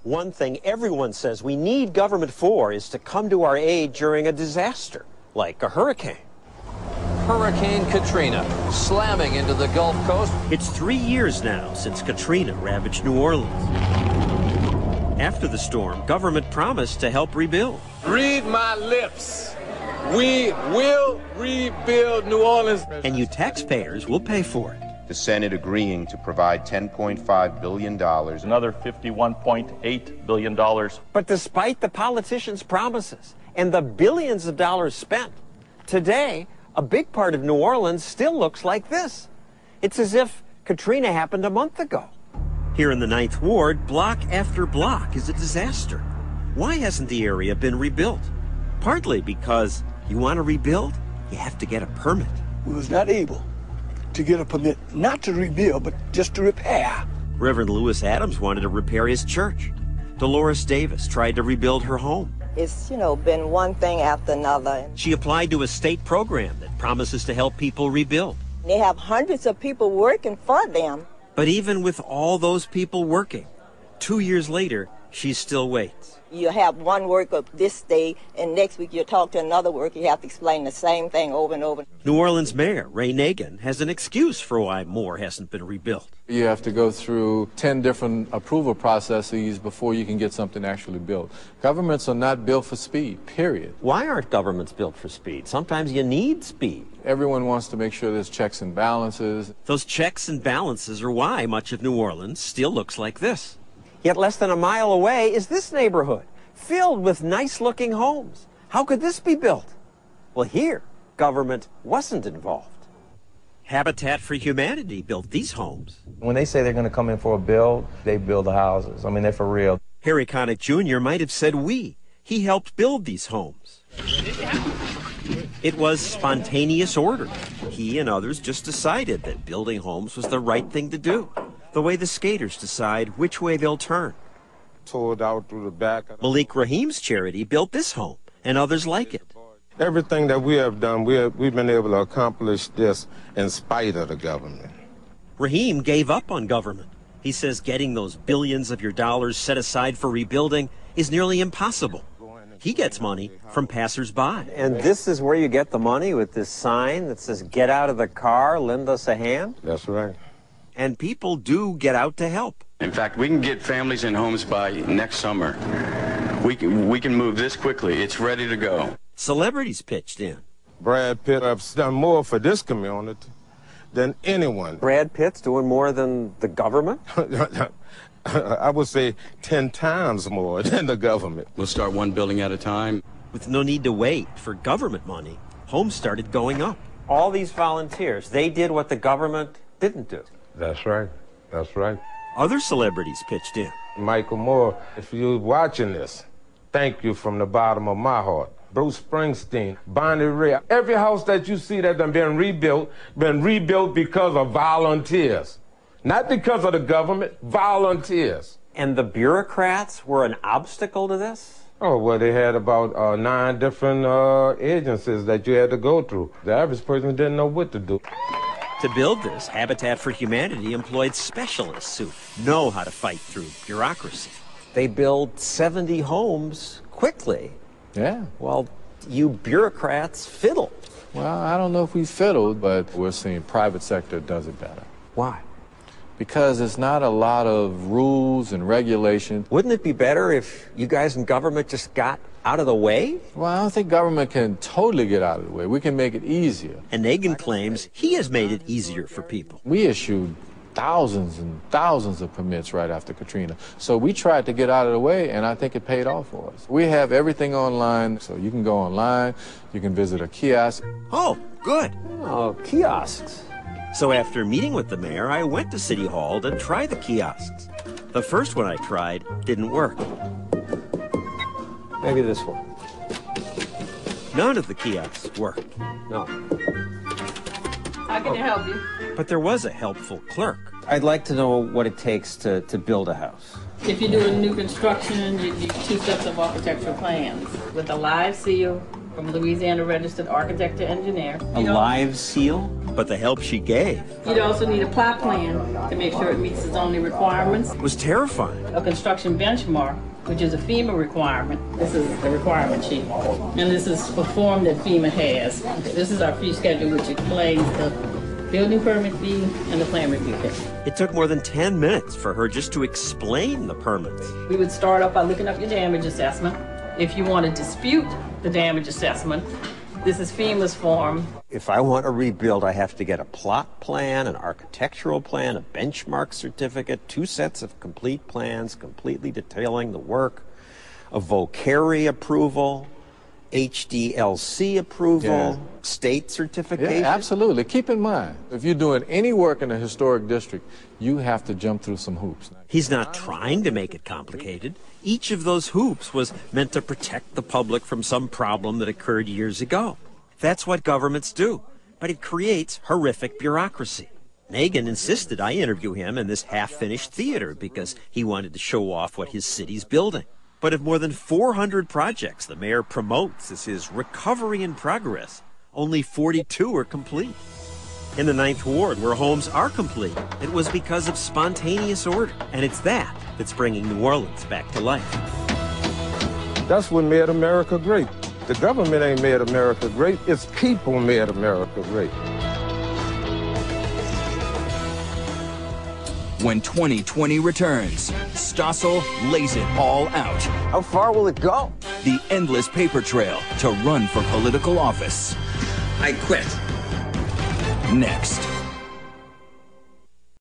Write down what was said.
One thing everyone says we need government for is to come to our aid during a disaster, like a hurricane. Hurricane Katrina slamming into the Gulf Coast. It's 3 years now since Katrina ravaged New Orleans. After the storm, government promised to help rebuild. Read my lips. We will rebuild New Orleans. And you taxpayers will pay for it. The Senate agreeing to provide $10.5 billion. Another $51.8 billion. But despite the politicians' promises and the billions of dollars spent, today, a big part of New Orleans still looks like this. It's as if Katrina happened a month ago. Here in the 9th Ward, block after block is a disaster. Why hasn't the area been rebuilt? Partly because you want to rebuild, you have to get a permit. We was not able to get a permit, not to rebuild, but just to repair. Reverend Lewis Adams wanted to repair his church. Dolores Davis tried to rebuild her home. It's, been one thing after another. She applied to a state program that promises to help people rebuild. They have hundreds of people working for them. But even with all those people working, 2 years later, she still waits. You have one worker this day, and next week you talk to another worker, you have to explain the same thing over and over. New Orleans Mayor Ray Nagin has an excuse for why more hasn't been rebuilt. You have to go through 10 different approval processes before you can get something actually built. Governments are not built for speed, period. Why aren't governments built for speed? Sometimes you need speed. Everyone wants to make sure there's checks and balances. Those checks and balances are why much of New Orleans still looks like this. Yet less than a mile away is this neighborhood, filled with nice-looking homes. How could this be built? Well, here, government wasn't involved. Habitat for Humanity built these homes. When they say they're going to come in for a build, they build the houses. I mean, they're for real. Harry Connick Jr. might have said we. He helped build these homes. It was spontaneous order. He and others just decided that building homes was the right thing to do. The way the skaters decide which way they'll turn. Tore out through the back. Malik Rahim's charity built this home, and others like it. Everything that we have done, we've been able to accomplish this in spite of the government. Rahim gave up on government. He says getting those billions of your dollars set aside for rebuilding is nearly impossible. He gets money from passers-by. And this is where you get the money, with this sign that says, "Get out of the car, lend us a hand"? That's right. And people do get out to help. In fact, we can get families in homes by next summer. We can move this quickly. It's ready to go. Celebrities pitched in. Brad Pitt has done more for this community than anyone. Brad Pitt's doing more than the government? I would say 10 times more than the government. We'll start one building at a time. With no need to wait for government money, homes started going up. All these volunteers, they did what the government didn't do. That's right. That's right. Other celebrities pitched in. Michael Moore, if you're watching this, thank you from the bottom of my heart. Bruce Springsteen, Bonnie Raitt. Every house that you see that has been rebuilt because of volunteers. Not because of the government, volunteers. And the bureaucrats were an obstacle to this? Oh, well, they had about 9 different agencies that you had to go through. The average person didn't know what to do. To build this, Habitat for Humanity employed specialists who know how to fight through bureaucracy. They build 70 homes quickly. Yeah. While you bureaucrats fiddle. Well, I don't know if we fiddled, but we're seeing private sector does it better. Why? Because there's not a lot of rules and regulations. Wouldn't it be better if you guys in government just got out of the way? Well, I don't think government can totally get out of the way. We can make it easier. And Nagin claims he has made it easier for people. We issued thousands and thousands of permits right after Katrina. So we tried to get out of the way, and I think it paid off for us. We have everything online, so you can go online, you can visit a kiosk. Oh, good. Oh, kiosks. So after meeting with the mayor, I went to City Hall to try the kiosks. The first one I tried didn't work. Maybe this one. None of the kiosks worked. No. How can I help you? But there was a helpful clerk. I'd like to know what it takes to build a house. If you're doing new construction, you do 2 sets of architectural plans with a live seal from Louisiana Registered Architect to Engineer. A live seal? But the help she gave You'd also need a plot plan to make sure it meets the zoning requirements. was terrifying. A construction benchmark, which is a FEMA requirement. This is the requirement sheet. And this is a form that FEMA has. This is our fee schedule, which explains the building permit fee and the plan review fee. It took more than 10 minutes for her just to explain the permits. We would start off by looking up your damage assessment. If you want to dispute the damage assessment, this is FEMA's form. If I want to rebuild, I have to get a plot plan, an architectural plan, a benchmark certificate, 2 sets of complete plans completely detailing the work, a VOCARI approval, HDLC approval, state certification. Yeah, absolutely. Keep in mind, if you're doing any work in a historic district, you have to jump through some hoops. He's not trying to make it complicated. Each of those hoops was meant to protect the public from some problem that occurred years ago. That's what governments do, but it creates horrific bureaucracy. Nagin insisted I interview him in this half-finished theater because he wanted to show off what his city's building. But of more than 400 projects the mayor promotes as his recovery in progress, only 42 are complete. In the 9th Ward, where homes are complete, it was because of spontaneous order. And it's that that's bringing New Orleans back to life. That's what made America great. The government ain't made America great. It's people made America great. When 2020 returns, Stossel lays it all out. How far will it go? The endless paper trail to run for political office. I quit. Next.